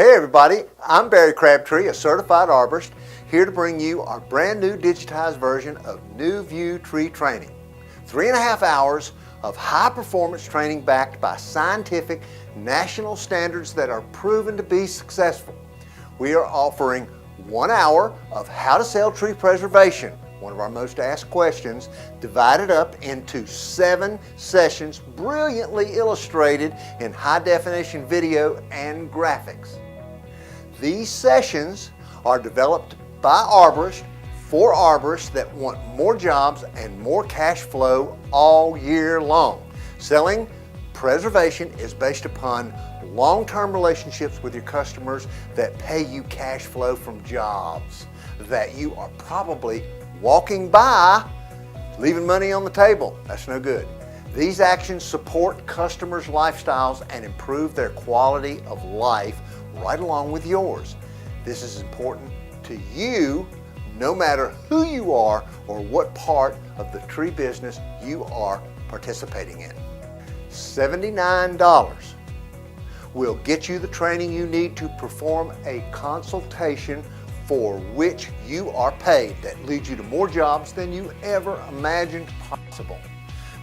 Hey everybody, I'm Barry Crabtree, a certified arborist, here to bring you our brand new digitized version of New View Tree Training. 3.5 hours of high performance training backed by scientific national standards that are proven to be successful. We are offering 1 hour of how to sell tree preservation, one of our most asked questions, divided up into 7 sessions brilliantly illustrated in high definition video and graphics. These sessions are developed by arborists for arborists that want more jobs and more cash flow all year long. Selling preservation is based upon long-term relationships with your customers that pay you cash flow from jobs that you are probably walking by, leaving money on the table. That's no good. These actions support customers' lifestyles and improve their quality of life right along with yours. This is important to you no matter who you are or what part of the tree business you are participating in. $79 will get you the training you need to perform a consultation for which you are paid that leads you to more jobs than you ever imagined possible.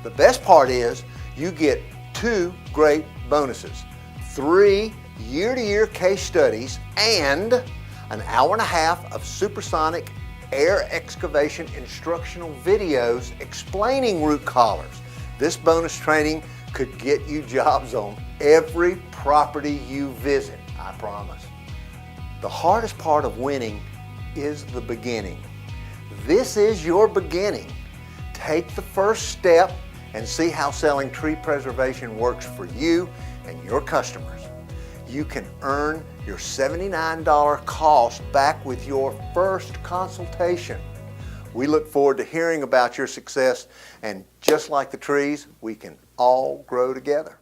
The best part is you get 2 great bonuses: 3 year-to-year case studies and an hour and a half of supersonic air excavation instructional videos explaining root collars. This bonus training could get you jobs on every property you visit, I promise. The hardest part of winning is the beginning. This is your beginning. Take the first step and see how selling tree preservation works for you and your customers. You can earn your $79 cost back with your first consultation. We look forward to hearing about your success, and just like the trees, we can all grow together.